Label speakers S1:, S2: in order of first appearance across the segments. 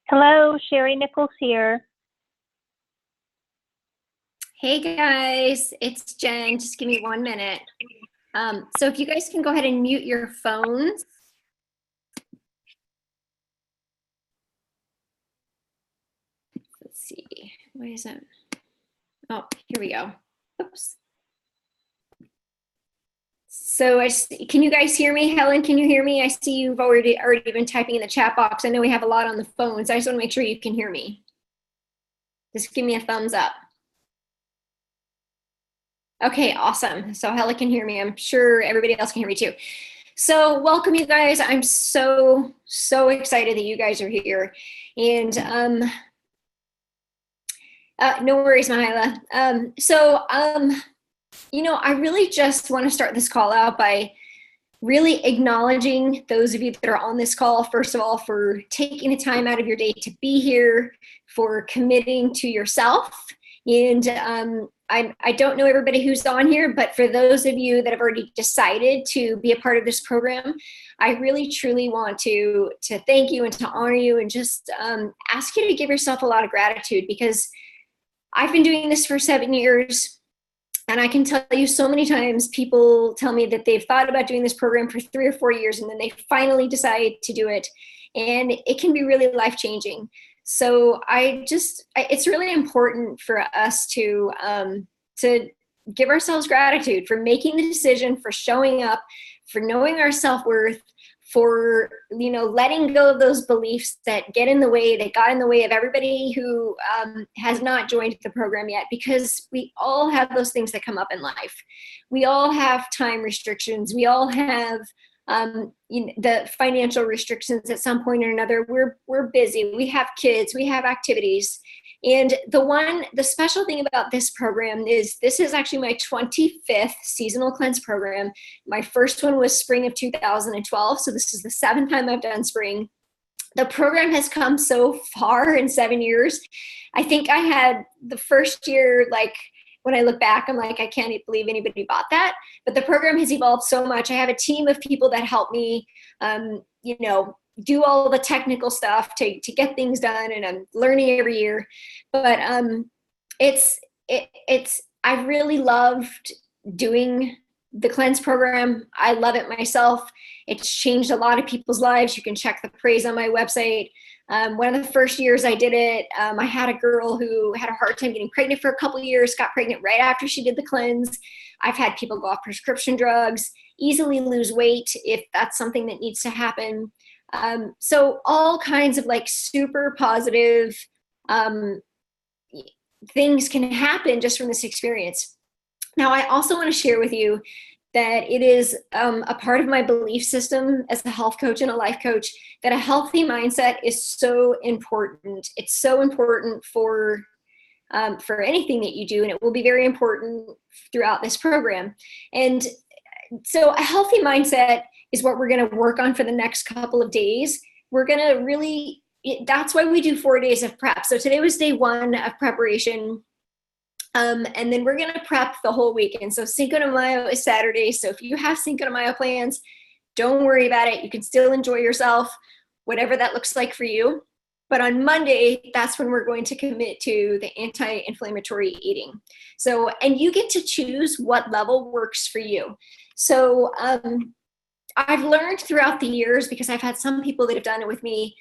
S1: Hello, Sherry Nichols here.
S2: Hey guys, it's Jen. Just give me 1 minute. So if you guys can go ahead and mute your phones. Let's see, what is it? Oh, here we go. Oops. So can you guys hear me? Helen, can you hear me? I see you've already been typing in the chat box. I know we have a lot on the phones. I just want to make sure you can hear me. Just give me a thumbs up. Okay, awesome. So Helen can hear me. I'm sure everybody else can hear me too. So welcome you guys. I'm so excited that you guys are here. And no worries, Mahila. I really just want to start this call out by really acknowledging those of you that are on this call, first of all, for taking the time out of your day to be here, for committing to yourself. And I don't know everybody who's on here, but for those of you that have already decided to be a part of this program, I really truly want to thank you and to honor you and just ask you to give yourself a lot of gratitude, because I've been doing this for 7 years. And I can tell you so many times people tell me that they've thought about doing this program for 3 or 4 years and then they finally decide to do it. And it can be really life-changing. So it's really important for us to give ourselves gratitude for making the decision, for showing up, for knowing our self-worth, for letting go of those beliefs that got in the way of everybody who has not joined the program yet, because we all have those things that come up in life. We all have time restrictions. We all have the financial restrictions at some point or another. We're busy. We have kids. We have activities. And the special thing about this program is this is actually my 25th seasonal cleanse program. My first one was spring of 2012. So this is the 7th time I've done spring. The program has come so far in 7 years. I think I had the first year, when I look back, I'm like, I can't believe anybody bought that. But the program has evolved so much. I have a team of people that help me, do all the technical stuff to get things done, and I'm learning every year. But I've really loved doing the cleanse program. I love it myself. It's changed a lot of people's lives. You can check the praise on my website. One of the first years I did it, I had a girl who had a hard time getting pregnant for a couple of years, got pregnant right after she did the cleanse. I've had people go off prescription drugs, easily lose weight if that's something that needs to happen. So all kinds of super positive things can happen just from this experience. Now, I also want to share with you that it is a part of my belief system as a health coach and a life coach that a healthy mindset is so important. It's so important for anything that you do, and it will be very important throughout this program. And so a healthy mindset is what we're going to work on for the next couple of days. We're going to that's why we do 4 days of prep. So today was day 1 of preparation. And then we're going to prep the whole weekend. So Cinco de Mayo is Saturday. So if you have Cinco de Mayo plans, don't worry about it. You can still enjoy yourself, whatever that looks like for you. But on Monday, that's when we're going to commit to the anti-inflammatory eating. So, and you get to choose what level works for you. So I've learned throughout the years, because I've had some people that have done it with me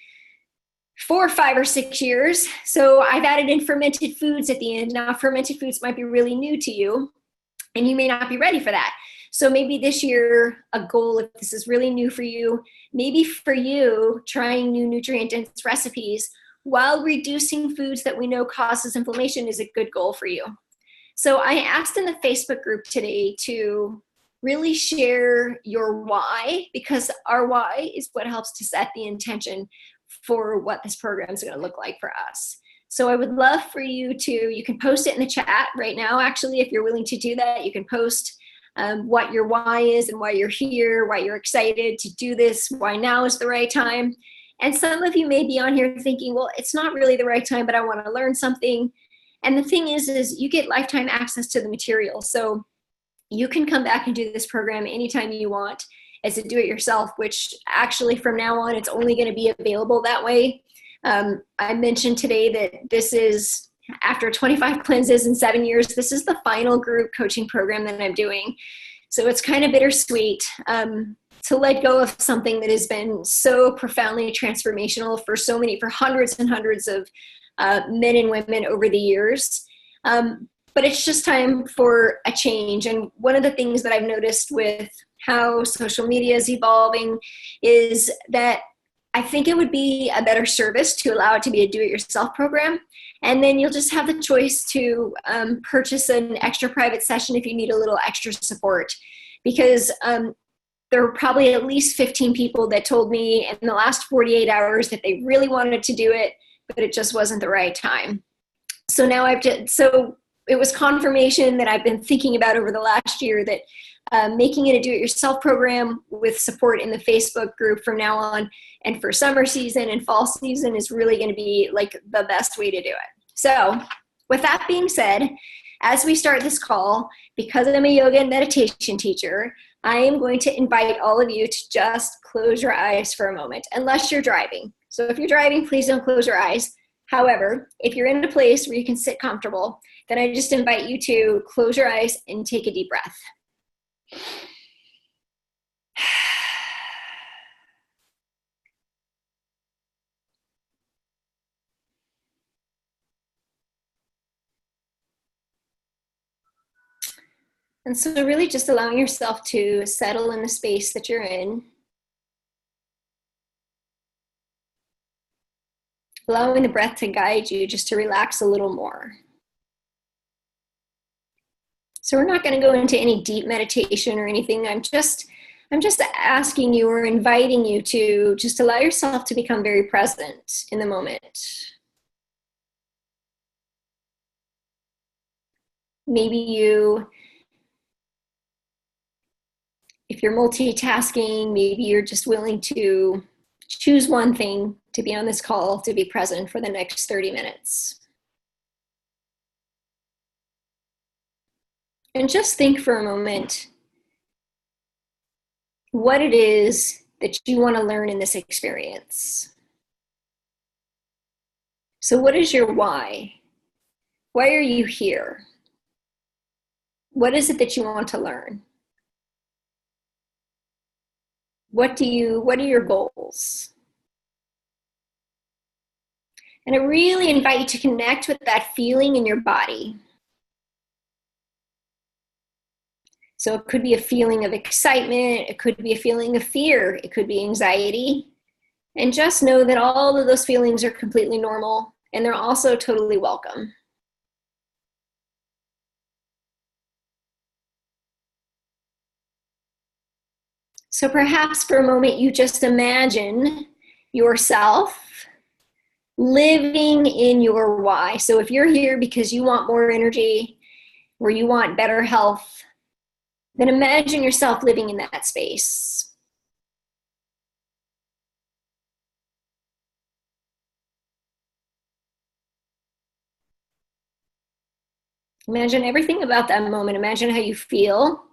S2: 4, 5, or 6 years. So I've added in fermented foods at the end. Now, fermented foods might be really new to you, and you may not be ready for that. So maybe this year, a goal, if this is really new for you, maybe for you, trying new nutrient-dense recipes while reducing foods that we know causes inflammation is a good goal for you. So I asked in the Facebook group today to really share your why, because our why is what helps to set the intention for what this program is going to look like for us. So I would love for you can post it in the chat right now. Actually, if you're willing to do that, you can post what your why is and why you're here, why you're excited to do this, why now is the right time. And some of you may be on here thinking, well, it's not really the right time, but I want to learn something. And the thing is you get lifetime access to the material. So you can come back and do this program anytime you want as a do-it-yourself, which actually from now on, it's only going to be available that way. I mentioned today that this is, after 25 cleanses in 7 years, this is the final group coaching program that I'm doing. So it's kind of bittersweet to let go of something that has been so profoundly transformational for hundreds and hundreds of men and women over the years. But it's just time for a change. And one of the things that I've noticed with how social media is evolving is that I think it would be a better service to allow it to be a do-it-yourself program. And then you'll just have the choice to purchase an extra private session if you need a little extra support. Because there were probably at least 15 people that told me in the last 48 hours that they really wanted to do it, but it just wasn't the right time. So now so it was confirmation that I've been thinking about over the last year, that making it a do-it-yourself program with support in the Facebook group from now on and for summer season and fall season is really going to be like the best way to do it. So with that being said, as we start this call, because I'm a yoga and meditation teacher, I am going to invite all of you to just close your eyes for a moment, unless you're driving. So if you're driving, please don't close your eyes. However, if you're in a place where you can sit comfortable, then I just invite you to close your eyes and take a deep breath. And so really just allowing yourself to settle in the space that you're in. Allowing the breath to guide you just to relax a little more. So we're not going to go into any deep meditation or anything. I'm just asking you or inviting you to just allow yourself to become very present in the moment. Maybe if you're multitasking, maybe you're just willing to choose one thing to be on this call, to be present for the next 30 minutes. And just think for a moment what it is that you want to learn in this experience. So what is your why? Why are you here? What is it that you want to learn? What are your goals? And I really invite you to connect with that feeling in your body. So it could be a feeling of excitement, it could be a feeling of fear, it could be anxiety. And just know that all of those feelings are completely normal and they're also totally welcome. So perhaps for a moment you just imagine yourself living in your why. So if you're here because you want more energy or you want better health, then imagine yourself living in that space. Imagine everything about that moment. Imagine how you feel.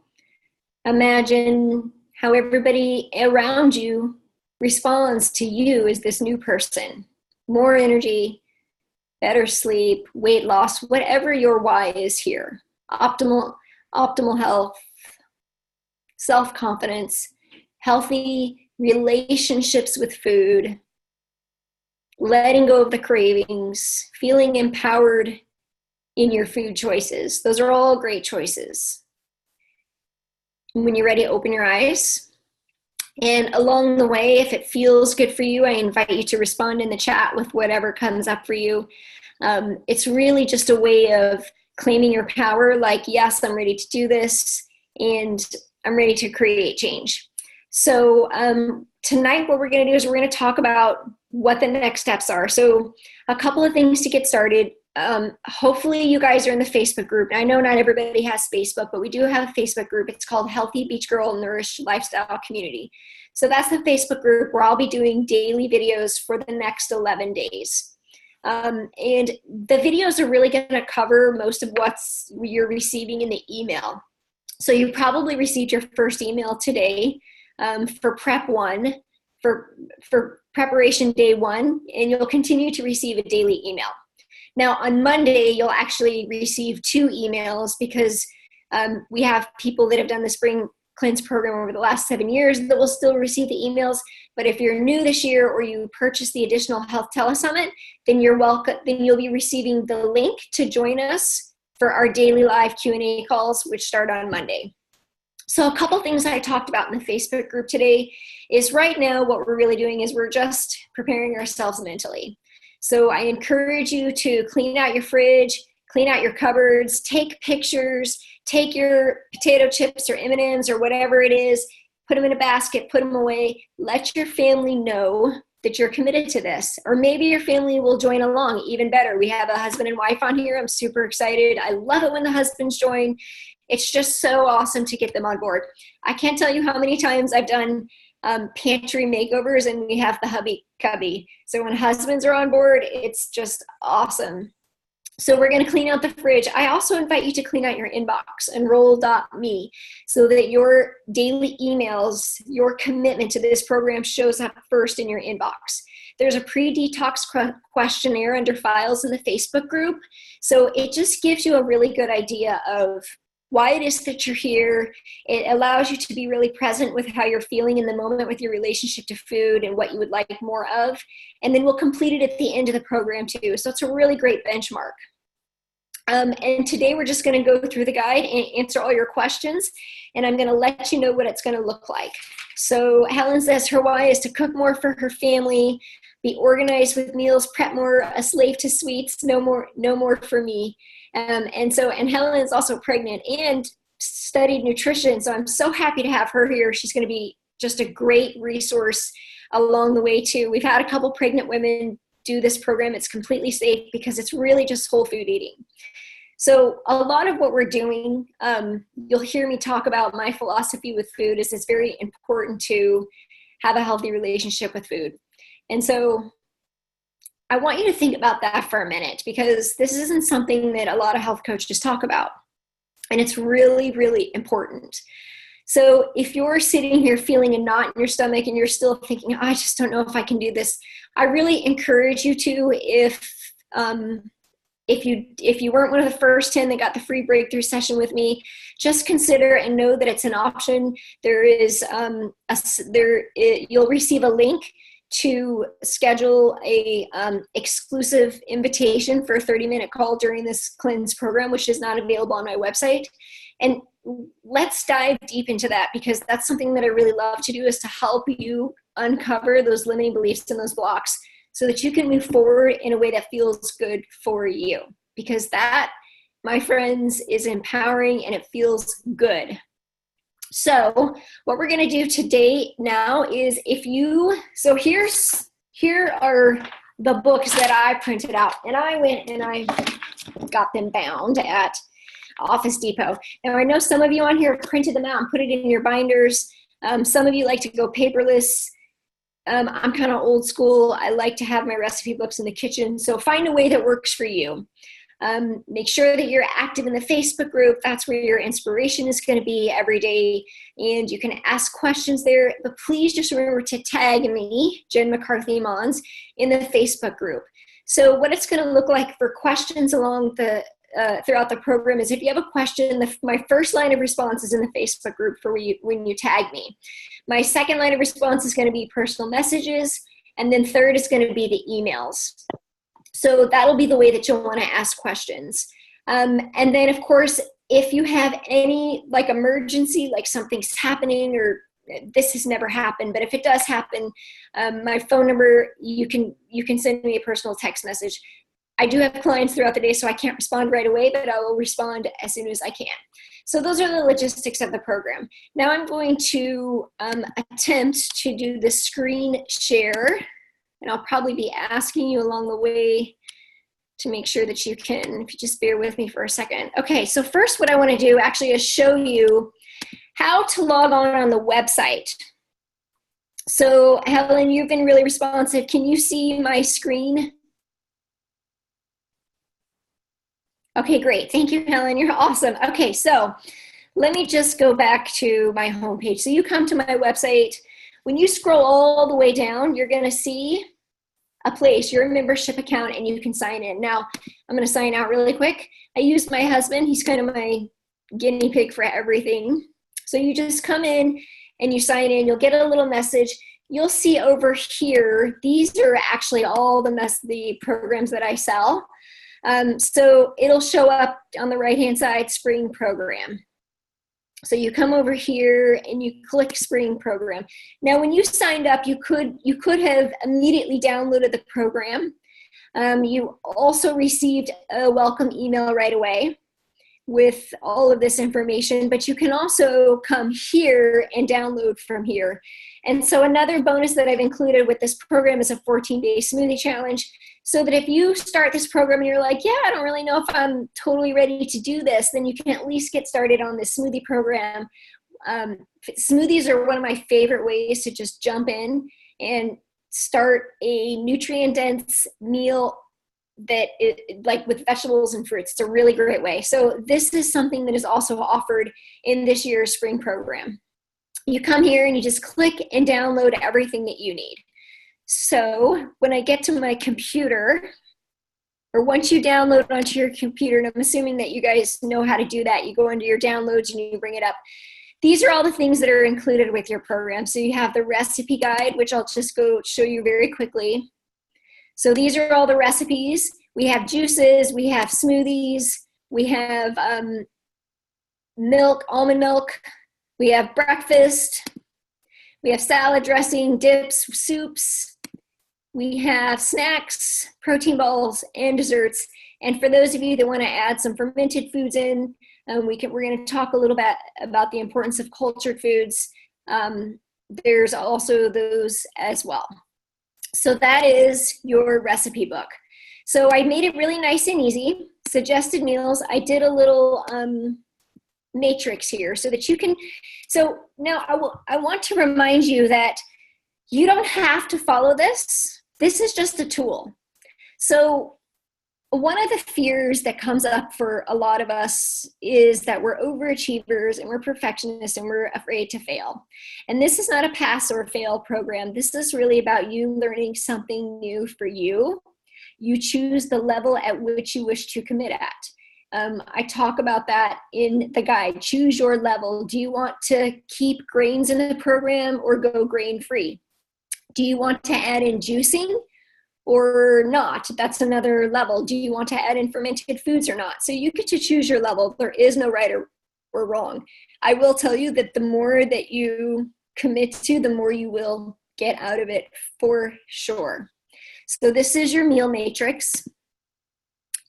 S2: Imagine how everybody around you responds to you as this new person. More energy, better sleep, weight loss, whatever your why is here. Optimal health, self-confidence, healthy relationships with food, letting go of the cravings, feeling empowered in your food choices. Those are all great choices. When you're ready, open your eyes. And along the way, if it feels good for you, I invite you to respond in the chat with whatever comes up for you. It's really just a way of claiming your power, like, yes, I'm ready to do this, and I'm ready to create change. So tonight what we're going to do is we're going to talk about what the next steps are. So a couple of things to get started. Hopefully you guys are in the Facebook group. I know not everybody has Facebook, but we do have a Facebook group. It's called Healthy Beach Girl Nourished Lifestyle Community. So that's the Facebook group where I'll be doing daily videos for the next 11 days. And the videos are really going to cover most of what you're receiving in the email. So you probably received your first email today for Prep 1 for preparation day 1, and you'll continue to receive a daily email. Now on Monday, you'll actually receive 2 emails because we have people that have done the Spring Cleanse program over the last 7 years that will still receive the emails. But if you're new this year or you purchase the additional Health Telesummit, then you're welcome. Then you'll be receiving the link to join us for our daily live Q&A calls, which start on Monday. So a couple things I talked about in the Facebook group today is right now what we're really doing is we're just preparing ourselves mentally. So I encourage you to clean out your fridge, clean out your cupboards, take pictures, take your potato chips or M&Ms or whatever it is, put them in a basket, put them away, let your family know that you're committed to this. Or maybe your family will join along, even better. We have a husband and wife on here. I'm super excited. I love it when the husbands join. It's just so awesome to get them on board. I can't tell you how many times I've done pantry makeovers and we have the hubby cubby. So when husbands are on board, it's just awesome. So we're going to clean out the fridge. I also invite you to clean out your inbox, enroll.me, so that your daily emails, your commitment to this program shows up first in your inbox. There's a pre-detox questionnaire under files in the Facebook group. So it just gives you a really good idea of why it is that you're here. It allows you to be really present with how you're feeling in the moment with your relationship to food and what you would like more of. And then we'll complete it at the end of the program too. So it's a really great benchmark. And today we're just going to go through the guide and answer all your questions. And I'm going to let you know what it's going to look like. So Helen says her why is to cook more for her family, be organized with meals, prep more, a slave to sweets, no more for me. And Helen is also pregnant and studied nutrition. So I'm so happy to have her here. She's going to be just a great resource along the way too. We've had a couple pregnant women do this program. It's completely safe because it's really just whole food eating. So a lot of what we're doing, you'll hear me talk about my philosophy with food is it's very important to have a healthy relationship with food. And so I want you to think about that for a minute because this isn't something that a lot of health coaches talk about. And it's really, really important. So if you're sitting here feeling a knot in your stomach and you're still thinking, I just don't know if I can do this, I really encourage you to, if you weren't one of the first 10 that got the free breakthrough session with me, just consider and know that it's an option. There is you'll receive a link to schedule a exclusive invitation for a 30-minute call during this cleanse program, which is not available on my website. And let's dive deep into that because that's something that I really love to do is to help you uncover those limiting beliefs and those blocks so that you can move forward in a way that feels good for you. Because that, my friends, is empowering and it feels good. So what we're going to do today now is here are the books that I printed out. And I went and I got them bound at Office Depot. Now I know some of you on here have printed them out and put it in your binders. Some of you like to go paperless. I'm kind of old school. I like to have my recipe books in the kitchen. So find a way that works for you. Make sure that you're active in the Facebook group. That's where your inspiration is going to be every day. And you can ask questions there. But please just remember to tag me, Jen McCarthy Mons, in the Facebook group. So what it's going to look like for questions along the throughout the program is if you have a question, my first line of response is in the Facebook group for when you tag me. My second line of response is going to be personal messages. And then third is going to be the emails. So that'll be the way that you'll want to ask questions. And then, of course, if you have any like emergency, like something's happening or this has never happened, but if it does happen, my phone number, you can send me a personal text message. I do have clients throughout the day, so I can't respond right away, but I will respond as soon as I can. So those are the logistics of the program. Now I'm going to attempt to do the screen share, and I'll probably be asking you along the way to make sure that you can, if you just bear with me for a second. Okay, so first what I want to do actually is show you how to log on the website. So Helen, you've been really responsive. Can you see my screen? Okay, great. Thank you, Helen. You're awesome. Okay, so let me just go back to my homepage. So you come to my website. When you scroll all the way down, you're going to see a place, your membership account, and you can sign in. Now, I'm going to sign out really quick. I use my husband. He's kind of my guinea pig for everything. So you just come in and you sign in. You'll get a little message. You'll see over here, these are actually all the programs that I sell. So it'll show up on the right-hand side, spring program. So you come over here and you click spring program. Now, when you signed up, you could have immediately downloaded the program. You also received a welcome email right away with all of this information, but you can also come here and download from here. And so another bonus that I've included with this program is a 14-day smoothie challenge, so that if you start this program and you're like, yeah, I don't really know if I'm totally ready to do this, then you can at least get started on this smoothie program. Smoothies are one of my favorite ways to just jump in and start a nutrient-dense meal that like with vegetables and fruits. It's a really great way. So this is something that is also offered in this year's spring program. You come here and you just click and download everything that you need. So when I get to my computer, or once you download onto your computer, and I'm assuming that you guys know how to do that, you go into your downloads and you bring it up. These are all the things that are included with your program. So you have the recipe guide, which I'll just go show you very quickly. So these are all the recipes. We have juices, we have smoothies, we have milk, almond milk, we have breakfast, we have salad dressing, dips, soups, we have snacks, protein balls, and desserts. And for those of you that want to add some fermented foods in, we're going to talk a little bit about the importance of cultured foods. There's also those as well. So that is your recipe book. So I made it really nice and easy. Suggested meals. I did a little matrix here so that you can. So now I want to remind you that you don't have to follow this. This is just a tool. So one of the fears that comes up for a lot of us is that we're overachievers and we're perfectionists and we're afraid to fail. And this is not a pass or fail program. This is really about you learning something new for you. You choose the level at which you wish to commit at. I talk about that in the guide. Choose your level. Do you want to keep grains in the program or go grain-free? Do you want to add in juicing or not? That's another level. Do you want to add in fermented foods or not? So you get to choose your level. There is no right or wrong. I will tell you that the more that you commit to, the more you will get out of it for sure. So this is your meal matrix.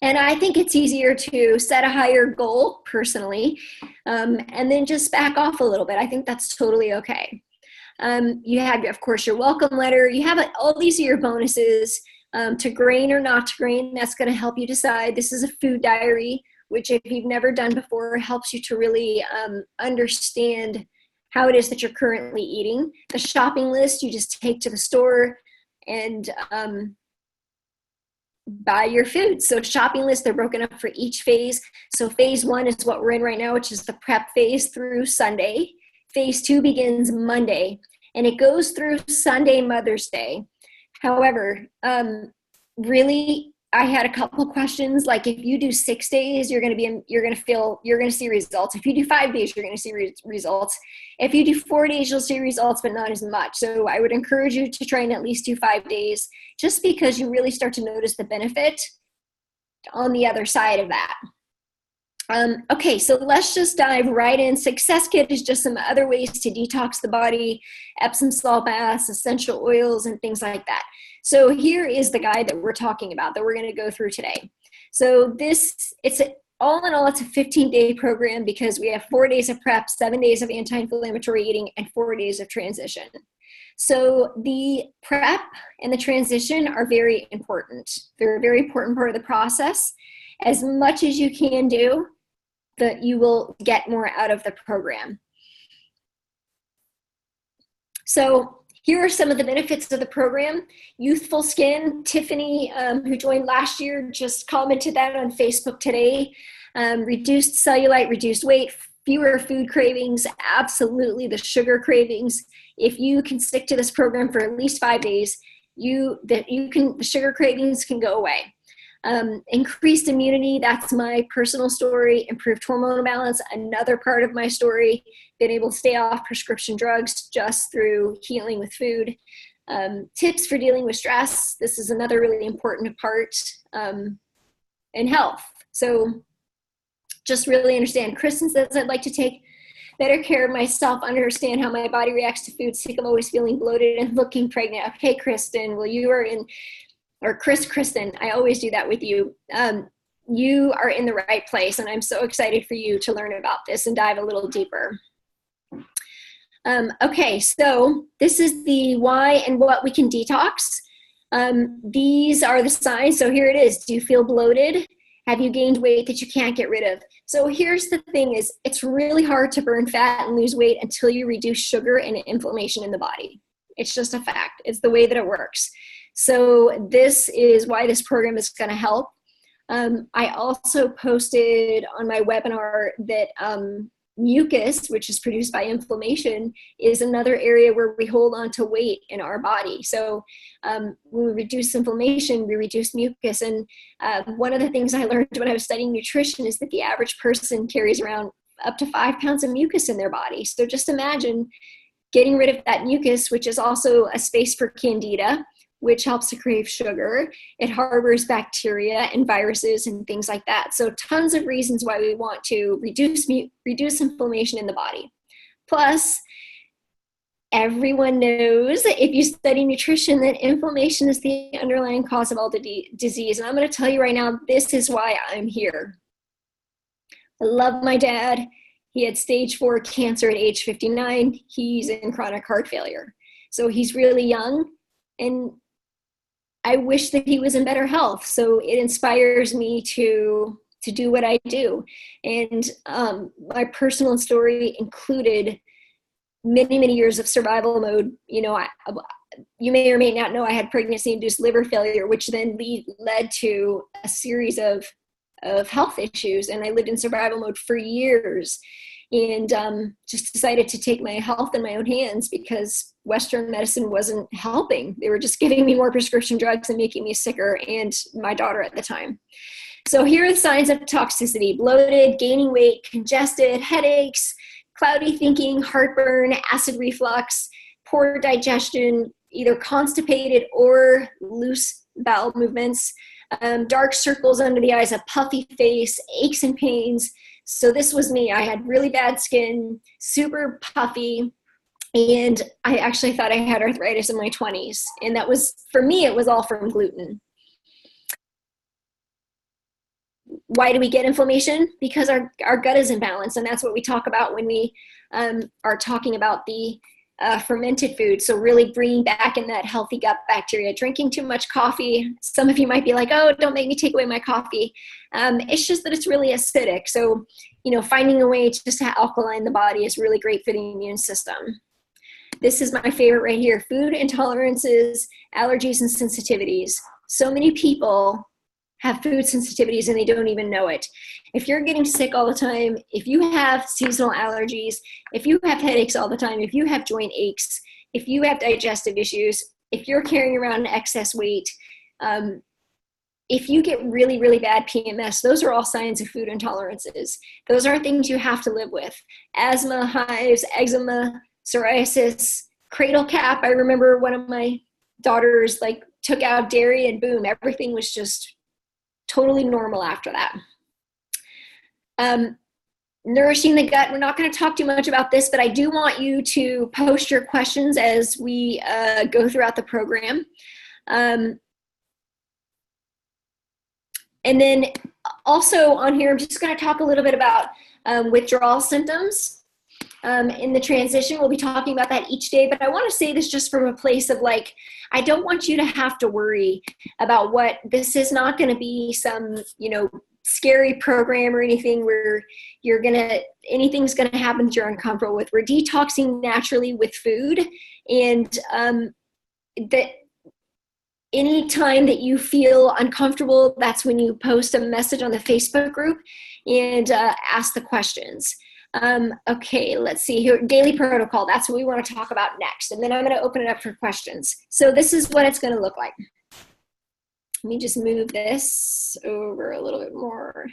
S2: And I think it's easier to set a higher goal personally, and then just back off a little bit. I think that's totally okay. You have, of course, your welcome letter. You have all these are your bonuses, to grain or not to grain. That's going to help you decide. This is a food diary, which if you've never done before, helps you to really understand how it is that you're currently eating. The shopping list you just take to the store and buy your food. So shopping lists, they're broken up for each phase. So phase 1 is what we're in right now, which is the prep phase through Sunday. Phase 2 begins Monday, and it goes through Sunday, Mother's Day. However, really, I had a couple questions. Like, if you do 6 days, you're going to see results. If you do 5 days, you're going to see results. If you do 4 days, you'll see results, but not as much. So I would encourage you to try and at least do 5 days, just because you really start to notice the benefit on the other side of that. Okay, so let's just dive right in. Success Kit is just some other ways to detox the body, Epsom salt baths, essential oils, and things like that. So here is the guide that we're talking about, that we're going to go through today. So all in all, it's a 15-day program because we have 4 days of prep, 7 days of anti-inflammatory eating, and 4 days of transition. So the prep and the transition are very important. They're a very important part of the process. As much as you can do, that you will get more out of the program. So here are some of the benefits of the program. Youthful skin. Tiffany, who joined last year, just commented that on Facebook today. Reduced cellulite, reduced weight, fewer food cravings, absolutely the sugar cravings. if you can stick to this program for at least 5 days, the sugar cravings can go away. Increased immunity, that's my personal story. Improved hormonal balance, another part of my story. Been able to stay off prescription drugs just through healing with food. Tips for dealing with stress, this is another really important part in health. So just really understand. Kristen says, I'd like to take better care of myself, understand how my body reacts to food. Sick, I'm always feeling bloated and looking pregnant. Okay, Kristen, well, you are in, or Kristen, I always do that with you. You are in the right place, and I'm so excited for you to learn about this and dive a little deeper. Okay, so this is the why and what we can detox. These are the signs. So here it is. Do you feel bloated? Have you gained weight that you can't get rid of? So here's the thing is, it's really hard to burn fat and lose weight until you reduce sugar and inflammation in the body. It's just a fact. It's the way that it works. So this is why this program is going to help. I also posted on my webinar that mucus, which is produced by inflammation, is another area where we hold on to weight in our body. So when we reduce inflammation, we reduce mucus. And one of the things I learned when I was studying nutrition is that the average person carries around up to 5 pounds of mucus in their body. So just imagine getting rid of that mucus, which is also a space for candida, which helps to crave sugar. It harbors bacteria and viruses and things like that. So tons of reasons why we want to reduce inflammation in the body. Plus, everyone knows that if you study nutrition, that inflammation is the underlying cause of all the disease. And I'm going to tell you right now, this is why I'm here. I love my dad. He had stage 4 cancer at age 59. He's in chronic heart failure. So he's really young, and I wish that he was in better health. So it inspires me to do what I do. And my personal story included many, many years of survival mode. You know, you may or may not know I had pregnancy-induced liver failure, which then led to a series of health issues. And I lived in survival mode for years, and just decided to take my health in my own hands because Western medicine wasn't helping. They were just giving me more prescription drugs and making me sicker, and my daughter at the time. So here are the signs of toxicity: bloated, gaining weight, congested, headaches, cloudy thinking, heartburn, acid reflux, poor digestion, either constipated or loose bowel movements, dark circles under the eyes, a puffy face, aches and pains. So this was me. I had really bad skin, super puffy, and I actually thought I had arthritis in my 20s. And that was, for me, it was all from gluten. Why do we get inflammation? Because our gut is imbalanced, and that's what we talk about when we are talking about the fermented food. So really bringing back in that healthy gut bacteria. Drinking too much coffee. Some of you might be like, oh, don't make me take away my coffee. It's just that it's really acidic. So, you know, finding a way to just alkaline the body is really great for the immune system. This is my favorite right here: food intolerances, allergies, and sensitivities. So many people have food sensitivities and they don't even know it. If you're getting sick all the time, if you have seasonal allergies, if you have headaches all the time, if you have joint aches, if you have digestive issues, if you're carrying around excess weight, if you get really, really bad PMS, those are all signs of food intolerances. Those are things you have to live with. Asthma, hives, eczema, psoriasis, cradle cap. I remember one of my daughters took out dairy, and boom, everything was just totally normal after that. Nourishing the gut. We're not going to talk too much about this, but I do want you to post your questions as we go throughout the program. And then also on here, I'm just going to talk a little bit about withdrawal symptoms. In the transition, we'll be talking about that each day, but I want to say this just from a place of I don't want you to have to worry about what, this is not going to be some, scary program or anything where anything's going to happen that you're uncomfortable with. We're detoxing naturally with food, and that any time that you feel uncomfortable, that's when you post a message on the Facebook group and ask the questions. Okay, let's see here. Daily protocol, that's what we want to talk about next. And then I'm going to open it up for questions. So this is what it's going to look like. Let me just move this over a little bit more.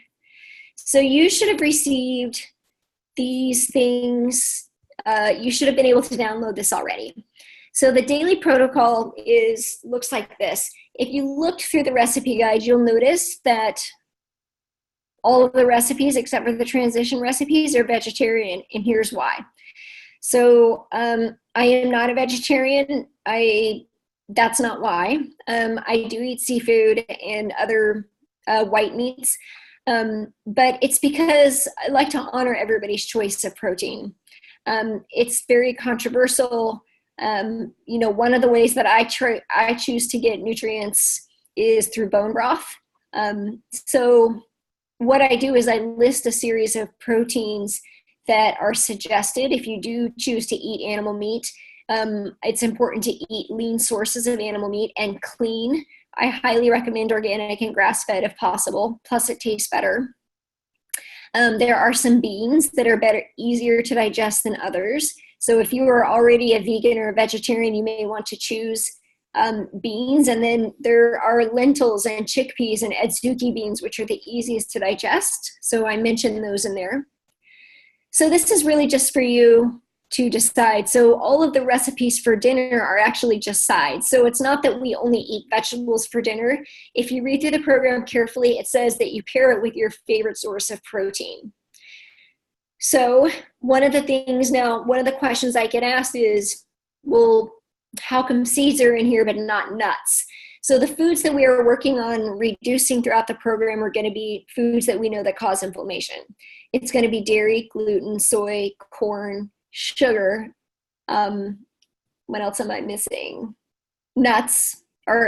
S2: So you should have received these things. You should have been able to download this already. So the daily protocol looks like this. If you looked through the recipe guide, you'll notice that all of the recipes except for the transition recipes are vegetarian, and here's why. So I am not a vegetarian. That's not why. I do eat seafood and other white meats, but it's because I like to honor everybody's choice of protein. It's very controversial. One of the ways that I choose to get nutrients is through bone broth. So what I do is I list a series of proteins that are suggested if you do choose to eat animal meat. It's important to eat lean sources of animal meat and clean. I highly recommend organic and grass-fed if possible, plus it tastes better. There are some beans that are easier to digest than others. So if you are already a vegan or a vegetarian, you may want to choose beans. And then there are lentils and chickpeas and adzuki beans, which are the easiest to digest. So I mentioned those in there. So this is really just for you to decide. So all of the recipes for dinner are actually just sides. So it's not that we only eat vegetables for dinner. If you read through the program carefully, it says that you pair it with your favorite source of protein. So one of the questions I get asked is, well, how come seeds are in here but not nuts? So the foods that we are working on reducing throughout the program are going to be foods that we know that cause inflammation. It's going to be dairy, gluten, soy, corn, sugar. What else am I missing? Nuts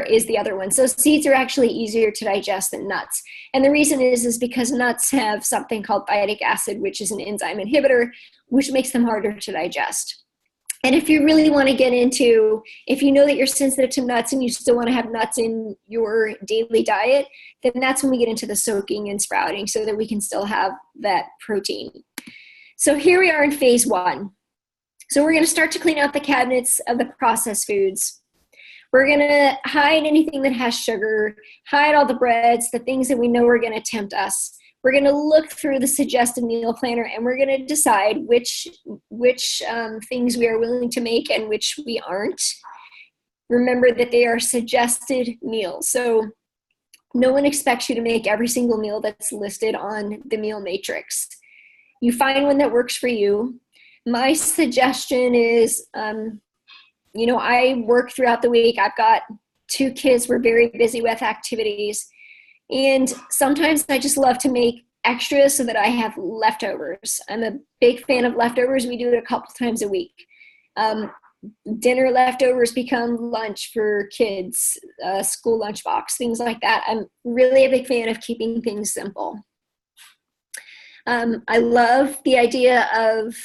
S2: is the other one. So seeds are actually easier to digest than nuts. And the reason is because nuts have something called phytic acid, which is an enzyme inhibitor, which makes them harder to digest. And if you really want to get into, if you know that you're sensitive to nuts and you still want to have nuts in your daily diet, then that's when we get into the soaking and sprouting so that we can still have that protein. So here we are in phase 1. So we're going to start to clean out the cabinets of the processed foods. We're going to hide anything that has sugar, hide all the breads, the things that we know are going to tempt us. We're going to look through the suggested meal planner and we're going to decide which things we are willing to make and which we aren't. Remember that they are suggested meals. So no one expects you to make every single meal that's listed on the meal matrix. You find one that works for you. My suggestion is, I work throughout the week. I've got 2 kids we're very busy with activities. And sometimes I just love to make extras so that I have leftovers. I'm a big fan of leftovers. We do it a couple times a week. Dinner leftovers become lunch for kids, school lunchbox, things like that. I'm really a big fan of keeping things simple. I love the idea of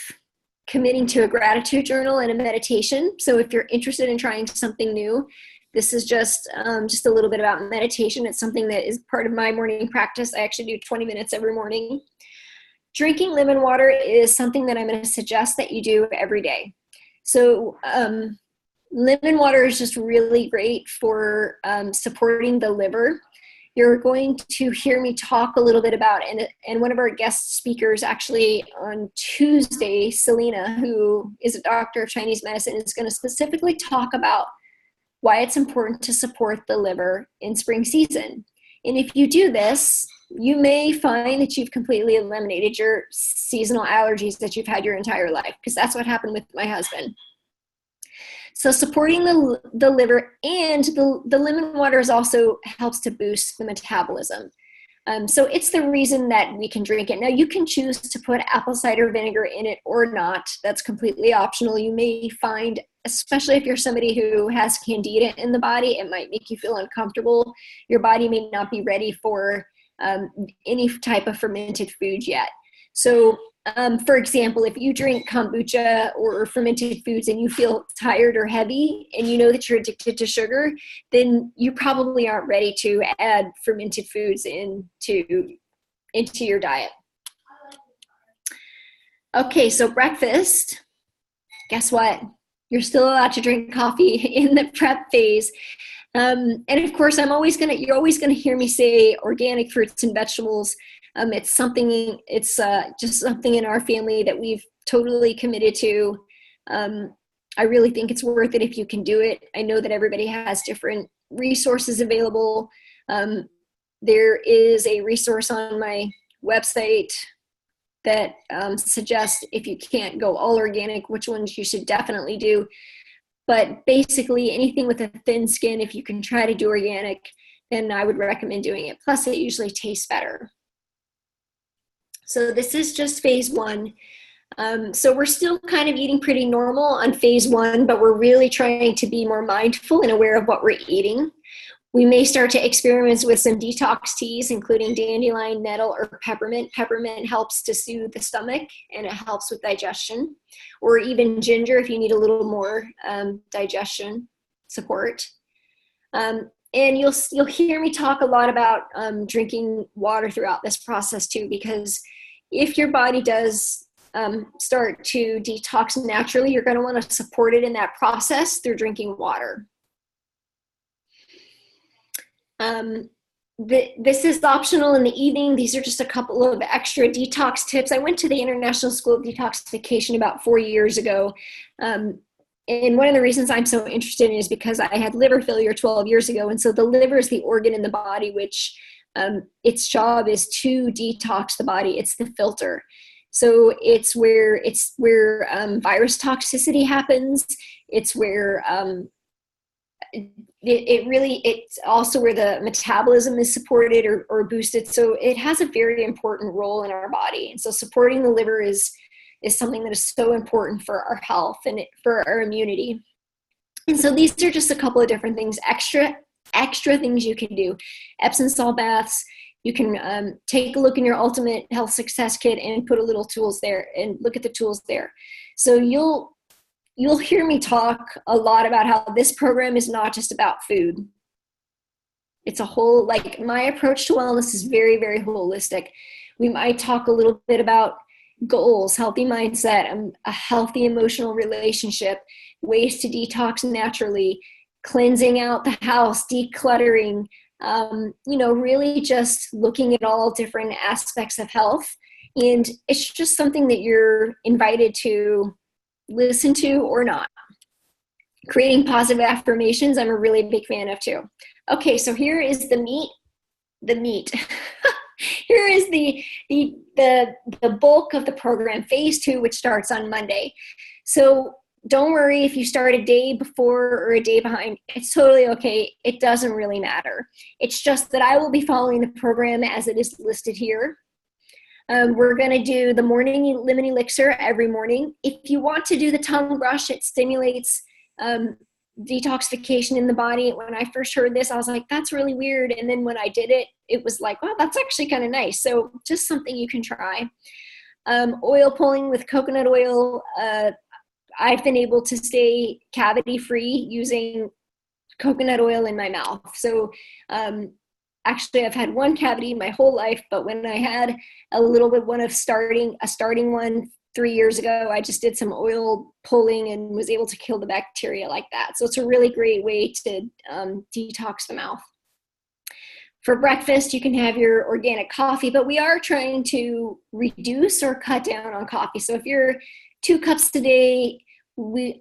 S2: committing to a gratitude journal and a meditation. So if you're interested in trying something new, this is just a little bit about meditation. It's something that is part of my morning practice. I actually do 20 minutes every morning. Drinking lemon water is something that I'm going to suggest that you do every day. So lemon water is just really great for supporting the liver. You're going to hear me talk a little bit about, and one of our guest speakers actually on Tuesday, Selena, who is a doctor of Chinese medicine, is going to specifically talk about why it's important to support the liver in spring season. And if you do this, you may find that you've completely eliminated your seasonal allergies that you've had your entire life, because that's what happened with my husband. So supporting the liver, and the lemon water also helps to boost the metabolism. So it's the reason that we can drink it. Now you can choose to put apple cider vinegar in it or not. That's completely optional. You may find, especially if you're somebody who has candida in the body, it might make you feel uncomfortable. Your body may not be ready for any type of fermented food yet. So for example, if you drink kombucha or fermented foods and you feel tired or heavy and you know that you're addicted to sugar, then you probably aren't ready to add fermented foods into your diet. Okay, so breakfast, guess what? You're still allowed to drink coffee in the prep phase. And of course, you're always gonna hear me say organic fruits and vegetables. It's just something in our family that we've totally committed to. I really think it's worth it if you can do it. I know that everybody has different resources available. There is a resource on my website that suggests if you can't go all organic, which ones you should definitely do. But basically anything with a thin skin, if you can try to do organic, then I would recommend doing it. Plus it usually tastes better. So this is just phase one. So we're still kind of eating pretty normal on phase one, but we're really trying to be more mindful and aware of what we're eating. We may start to experiment with some detox teas, including dandelion, nettle, or peppermint. Peppermint helps to soothe the stomach and it helps with digestion. Or even ginger if you need a little more digestion support. And you'll hear me talk a lot about drinking water throughout this process too, because if your body does start to detox naturally, you're going to want to support it in that process through drinking water. This is optional in the evening. These are just a couple of extra detox tips. I went to the International School of Detoxification about 4 years ago. And one of the reasons I'm so interested in is because I had liver failure 12 years ago. And so the liver is the organ in the body, which its job is to detox the body. It's the filter. So it's where virus toxicity happens. It's where it's also where the metabolism is supported or boosted. So it has a very important role in our body. And so supporting the liver is something that is so important for our health and for our immunity. And so these are just a couple of different things, extra things you can do. Epsom salt baths. You can take a look in your Ultimate Health Success Kit and put a little tools there and look at the tools there. So you'll hear me talk a lot about how this program is not just about food. It's a whole, like my approach to wellness is very, very holistic. We might talk a little bit about goals, healthy mindset, a healthy emotional relationship, ways to detox naturally, cleansing out the house, decluttering, really just looking at all different aspects of health. And it's just something that you're invited to listen to or not. Creating positive affirmations, I'm a really big fan of too. Okay, so here is the meat. Here is the bulk of the program, phase 2, which starts on Monday. So don't worry if you start a day before or a day behind. It's totally okay. It doesn't really matter. It's just that I will be following the program as it is listed here. We're going to do the morning lemon elixir every morning. If you want to do the tongue brush, it stimulates detoxification in the body. When I first heard this, I was like, that's really weird. And then when I did it, it was like, wow, that's actually kind of nice. So just something you can try. Oil pulling with coconut oil. I've been able to stay cavity free using coconut oil in my mouth. So actually, I've had one cavity my whole life, but when I had a little bit starting one 3 years ago, I just did some oil pulling and was able to kill the bacteria like that. So it's a really great way to detox the mouth. For breakfast, you can have your organic coffee, but we are trying to reduce or cut down on coffee. So if you're 2 cups a day,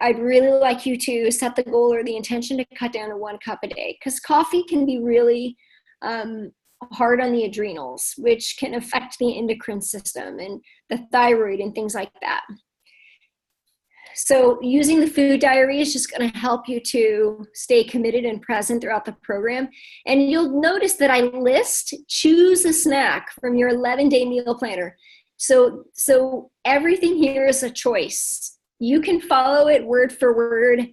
S2: I'd really like you to set the goal or the intention to cut down to 1 cup a day, because coffee can be really hard on the adrenals, which can affect the endocrine system and the thyroid and things like that. So using the food diary is just going to help you to stay committed and present throughout the program. And you'll notice that I choose a snack from your 11-day meal planner. So everything here is a choice. You can follow it word for word.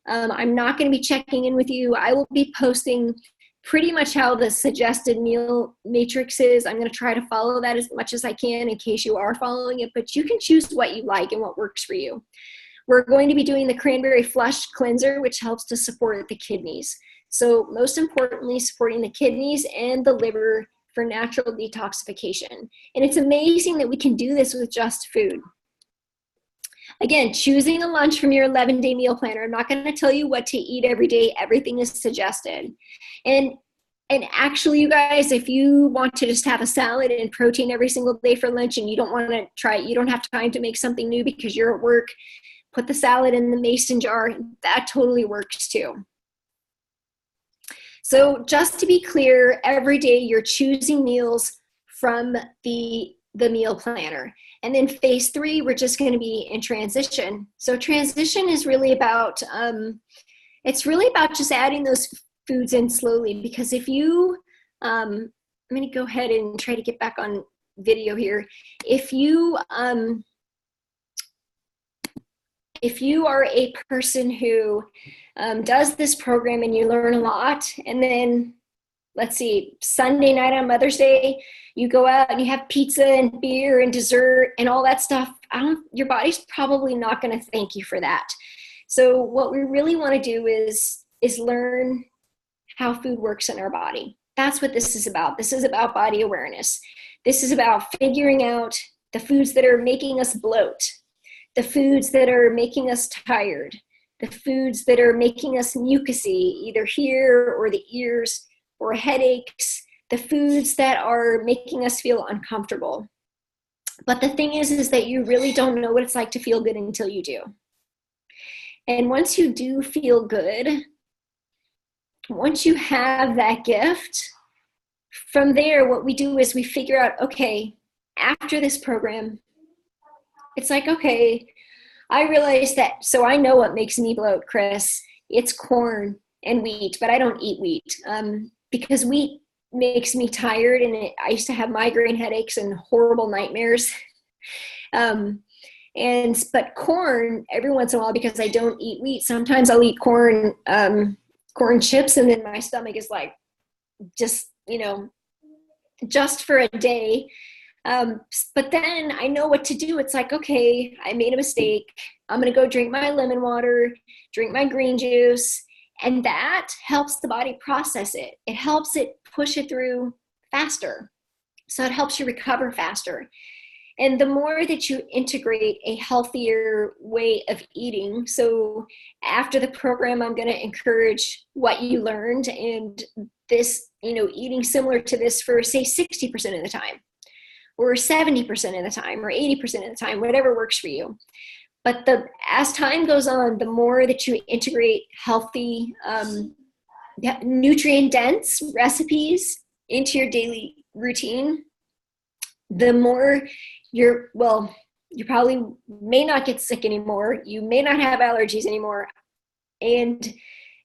S2: I'm not going to be checking in with you. I will be posting pretty much how the suggested meal matrix is. I'm going to try to follow that as much as I can in case you are following it, but you can choose what you like and what works for you. We're going to be doing the cranberry flush cleanser, which helps to support the kidneys. So most importantly, supporting the kidneys and the liver for natural detoxification. And it's amazing that we can do this with just food. Again, choosing a lunch from your 11-day meal planner. I'm not going to tell you what to eat every day. Everything is suggested. And actually, you guys, if you want to just have a salad and protein every single day for lunch and you don't want to try it, you don't have time to make something new because you're at work, put the salad in the mason jar. That totally works too. So just to be clear, every day you're choosing meals from the meal planner. And then phase 3, we're just going to be in transition. So transition is really about, it's really about just adding those foods in slowly, because if you, I'm going to go ahead and try to get back on video here. If you are a person who does this program and you learn a lot, and then let's see, Sunday night on Mother's Day, you go out and you have pizza and beer and dessert and all that stuff, your body's probably not going to thank you for that. So what we really want to do is learn how food works in our body. That's what this is about. This is about body awareness. This is about figuring out the foods that are making us bloat, the foods that are making us tired, the foods that are making us mucousy, either here or the ears, or headaches, the foods that are making us feel uncomfortable. But the thing is that you really don't know what it's like to feel good until you do. And once you do feel good, once you have that gift, from there, what we do is we figure out, okay, after this program, it's like, okay, I realize that, so I know what makes me bloat, Chris. It's corn and wheat, but I don't eat wheat because wheat makes me tired, and I used to have migraine headaches and horrible nightmares. But corn, every once in a while, because I don't eat wheat, sometimes I'll eat corn chips, and then my stomach is like, just for a day. But then I know what to do. It's like, okay, I made a mistake. I'm going to go drink my lemon water, drink my green juice. And that helps the body process it. It helps it push it through faster. So it helps you recover faster. And the more that you integrate a healthier way of eating, so after the program, I'm going to encourage what you learned, and this, eating similar to this for, say, 60% of the time, or 70% of the time, or 80% of the time, whatever works for you. But as time goes on, the more that you integrate healthy, nutrient-dense recipes into your daily routine, the more you probably may not get sick anymore. You may not have allergies anymore. And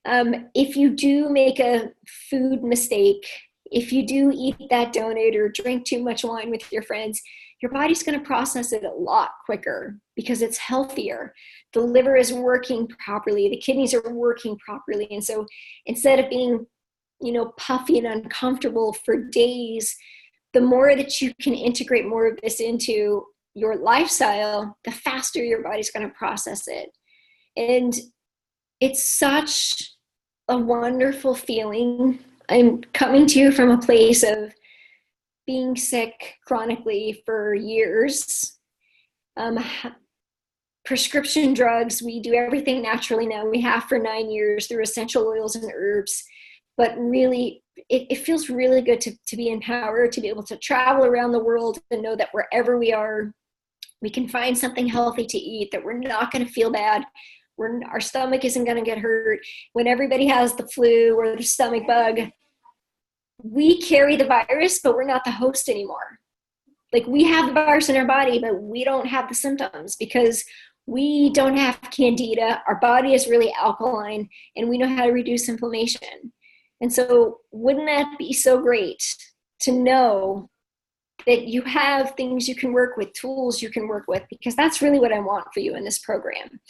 S2: if you do make a food mistake, if you do eat that donut or drink too much wine with your friends, your body's going to process it a lot quicker because it's healthier. The liver is working properly. The kidneys are working properly. And so instead of being, puffy and uncomfortable for days, the more that you can integrate more of this into your lifestyle, the faster your body's going to process it. And it's such a wonderful feeling. I'm coming to you from a place of being sick chronically for years. Prescription drugs, we do everything naturally now. We have for 9 years through essential oils and herbs. But really, it feels really good to be empowered, to be able to travel around the world and know that wherever we are, we can find something healthy to eat, that we're not going to feel bad. Our stomach isn't going to get hurt. When everybody has the flu or the stomach bug, we carry the virus, but we're not the host anymore. Like, we have the virus in our body, but we don't have the symptoms because we don't have candida. Our body is really alkaline, and we know how to reduce inflammation. And so wouldn't that be so great to know that you have things you can work with, tools you can work with, because that's really what I want for you in this program.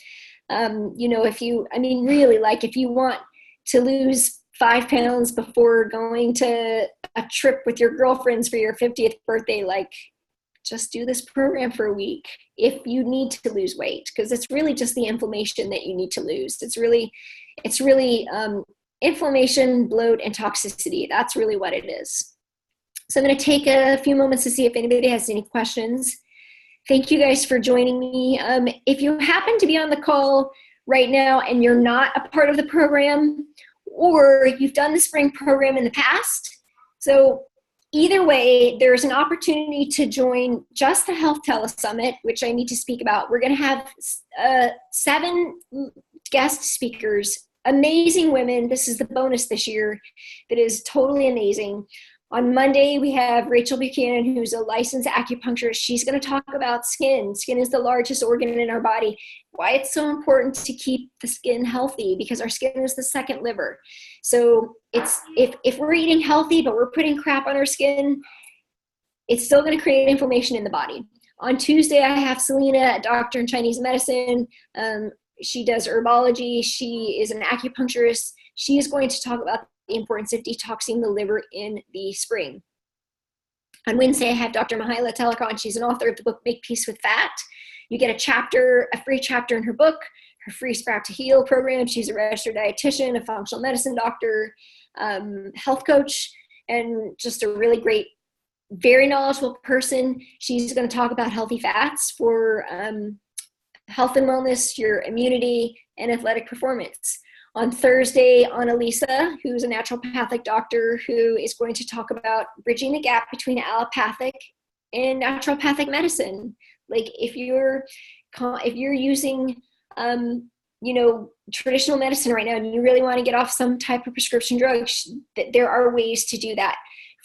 S2: If you want to lose 5 pounds before going to a trip with your girlfriends for your 50th birthday, just do this program for a week if you need to lose weight, because it's really just the inflammation that you need to lose. It's really inflammation, bloat, and toxicity. That's really what it is. So I'm going to take a few moments to see if anybody has any questions. Thank you guys for joining me. If you happen to be on the call right now and you're not a part of the program, or you've done the spring program in the past, so either way, there's an opportunity to join just the Health Telesummit, which I need to speak about. We're going to have 7 guest speakers, amazing women. This is the bonus this year that is totally amazing. On Monday, we have Rachel Buchanan, who's a licensed acupuncturist. She's going to talk about skin. Skin is the largest organ in our body. Why it's so important to keep the skin healthy, because our skin is the second liver. So it's if we're eating healthy, but we're putting crap on our skin, it's still going to create inflammation in the body. On Tuesday, I have Selena, a doctor in Chinese medicine. She does herbology. She is an acupuncturist. She is going to talk about the importance of detoxing the liver in the spring. On Wednesday, I have Dr. Mihaela Telecon. She's an author of the book, Make Peace with Fat. You get a free chapter in her book, her free Sprout to Heal program. She's a registered dietitian, a functional medicine doctor, health coach, and just a really great, very knowledgeable person. She's going to talk about healthy fats for health and wellness, your immunity, and athletic performance. On Thursday, Annalisa, who's a naturopathic doctor, who is going to talk about bridging the gap between allopathic and naturopathic medicine. Like if you're using, traditional medicine right now, and you really want to get off some type of prescription drug, there are ways to do that.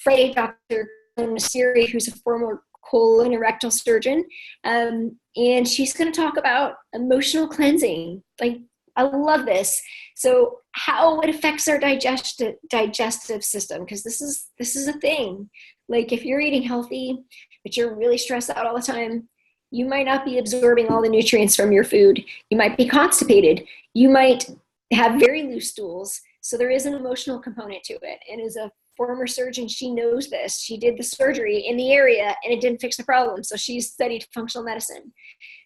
S2: Friday, Dr. Nasiri, who's a former colon and rectal surgeon, and she's going to talk about emotional cleansing. Like, I love this. So how it affects our digestive system, because this is a thing. Like if you're eating healthy, but you're really stressed out all the time, you might not be absorbing all the nutrients from your food. You might be constipated. You might have very loose stools. So there is an emotional component to it. And as a former surgeon, she knows this. She did the surgery in the area and it didn't fix the problem. So she's studied functional medicine.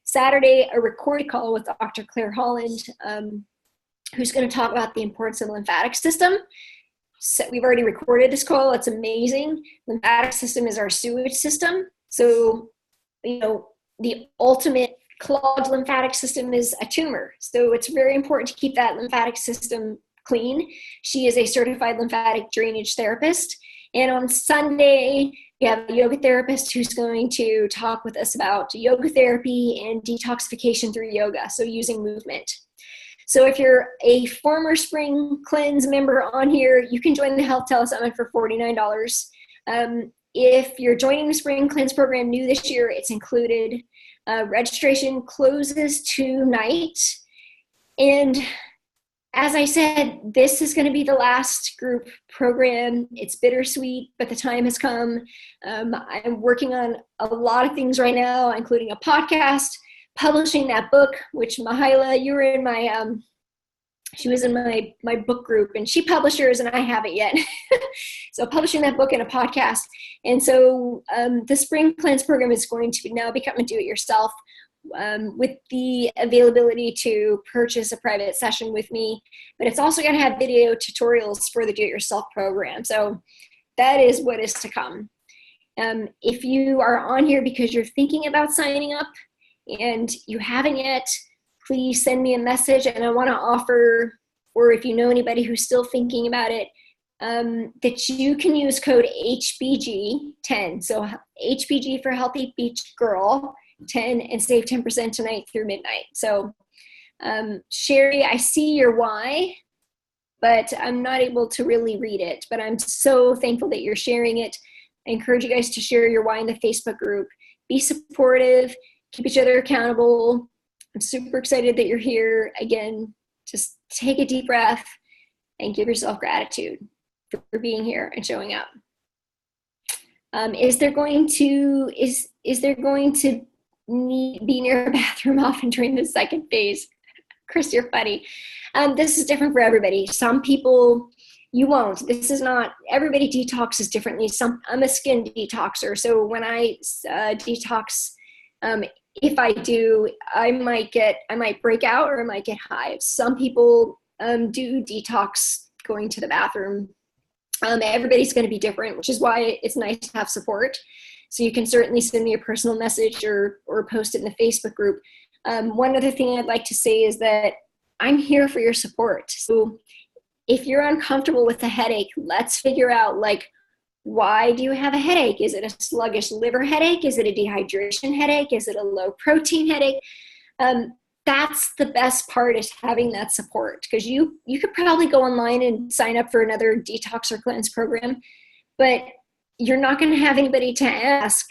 S2: Saturday, a recorded call with Dr. Claire Holland, who's going to talk about the importance of the lymphatic system. So we've already recorded this call. It's amazing. Lymphatic system is our sewage system. So, the ultimate clogged lymphatic system is a tumor. So it's very important to keep that lymphatic system clean. She is a certified lymphatic drainage therapist. And on Sunday, we have a yoga therapist who's going to talk with us about yoga therapy and detoxification through yoga, so using movement. So if you're a former Spring Cleanse member on here, you can join the Health Telesummit for $49. If you're joining the Spring Cleanse program new this year, it's included. Registration closes tonight. And as I said, this is going to be the last group program. It's bittersweet, but the time has come. I'm working on a lot of things right now, including a podcast, publishing that book, which Mihaela, you were in my, she was in my book group, and she published hers and I haven't yet. So publishing that book and a podcast. And so the Spring Cleanse program is going to now become a do-it-yourself, with the availability to purchase a private session with me, but it's also going to have video tutorials for the do-it-yourself program. So that is what is to come. If you are on here because you're thinking about signing up and you haven't yet, please send me a message. And I want to offer, or if you know anybody who's still thinking about it, that you can use code HBG10. So HBG for Healthy Beach Girl 10, and save 10% tonight through midnight. So Sherry, I see your why, but I'm not able to really read it, but I'm so thankful that you're sharing it. I encourage you guys to share your why in the Facebook group. Be supportive, keep each other accountable. I'm super excited that you're here. Again, just take a deep breath and give yourself gratitude for being here and showing up. Is there going to be near a bathroom often during the second phase? Chris, you're funny. This is different for everybody. Some people, you won't. This is not, everybody detoxes differently. I'm a skin detoxer. So when I detox, if I do, I might break out or I might get hives. Some people do detox going to the bathroom. Everybody's going to be different, which is why it's nice to have support. So you can certainly send me a personal message or post it in the Facebook group. One other thing I'd like to say is that I'm here for your support. So if you're uncomfortable with a headache, let's figure out, like, why do you have a headache? Is it a sluggish liver headache? Is it a dehydration headache? Is it a low protein headache? That's the best part, is having that support, because you could probably go online and sign up for another detox or cleanse program, but you're not going to have anybody to ask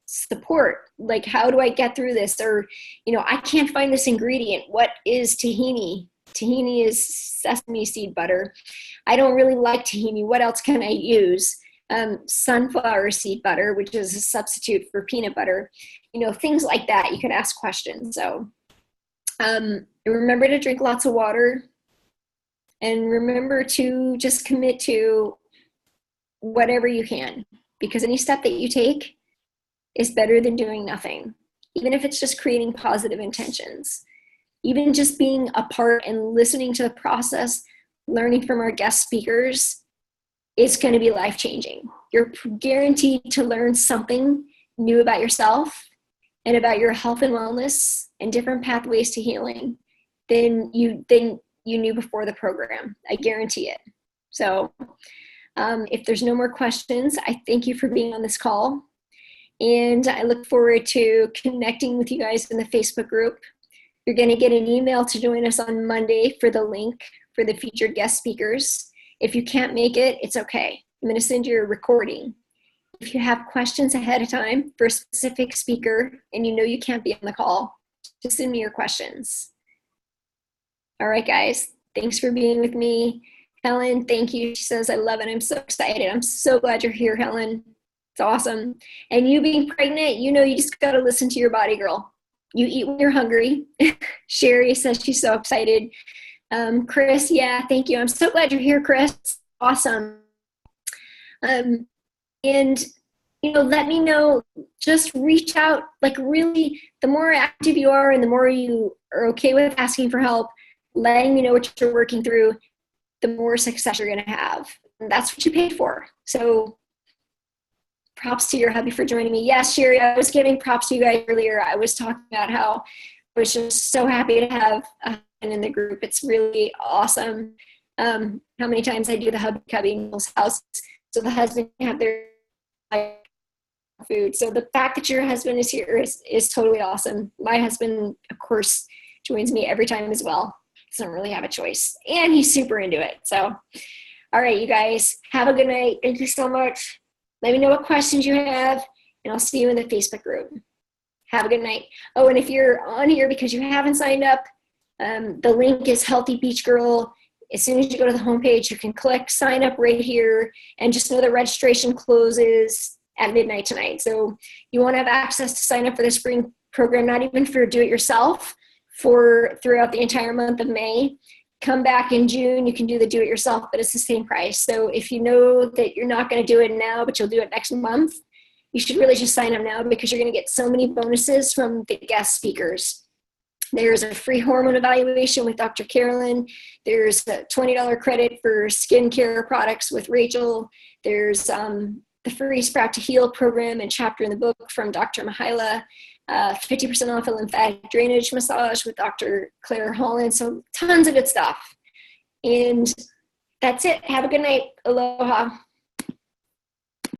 S2: support. Like, how do I get through this? Or, I can't find this ingredient. What is tahini? Tahini is sesame seed butter. I don't really like tahini. What else can I use? Sunflower seed butter, which is a substitute for peanut butter. Things like that. You can ask questions. So remember to drink lots of water, and remember to just commit to whatever you can, because any step that you take is better than doing nothing, even if it's just creating positive intentions. Even just being a part and listening to the process, learning from our guest speakers, is going to be life-changing. You're guaranteed to learn something new about yourself and about your health and wellness and different pathways to healing than you knew before the program. I guarantee it. So if there's no more questions, I thank you for being on this call. And I look forward to connecting with you guys in the Facebook group. You're going to get an email to join us on Monday for the link for the featured guest speakers. If you can't make it, it's okay. I'm going to send you a recording. If you have questions ahead of time for a specific speaker and you can't be on the call, just send me your questions. All right, guys. Thanks for being with me. Helen, thank you. She says, I love it. I'm so excited. I'm so glad you're here, Helen. It's awesome. And you being pregnant, you just got to listen to your body, girl. You eat when you're hungry. Sherry says she's so excited. Chris, yeah, thank you. I'm so glad you're here, Chris. Awesome. And, let me know, just reach out. Like, really, the more active you are and the more you are okay with asking for help, letting me know what you're working through, the more success you're going to have. And that's what you paid for. So props to your hubby for joining me. Yes, Sherry, I was giving props to you guys earlier. I was talking about how I was just so happy to have a husband in the group. It's really awesome how many times I do the hubby cubby in people's house so the husband can have their food. So the fact that your husband is here is totally awesome. My husband, of course, joins me every time as well. Doesn't really have a choice. And he's super into it. So, all right, you guys, have a good night. Thank you so much. Let me know what questions you have, and I'll see you in the Facebook group. Have a good night. Oh, and if you're on here because you haven't signed up, the link is Healthy Beach Girl. As soon as you go to the homepage, you can click sign up right here, and just know the registration closes at midnight tonight. So you won't have access to sign up for the spring program, not even for do-it-yourself, for throughout the entire month of May. Come back in June, you can do the do-it-yourself, but it's the same price. So if you know that you're not going to do it now, but you'll do it next month, you should really just sign up now, because you're going to get so many bonuses from the guest speakers. There's a free hormone evaluation with Dr. Carolyn. There's a $20 credit for skincare products with Rachel. There's the free Sprout to Heal program and chapter in the book from Dr. Mihaela. 50% off a lymphatic drainage massage with Dr. Claire Holland. So tons of good stuff. And that's it. Have a good night. Aloha.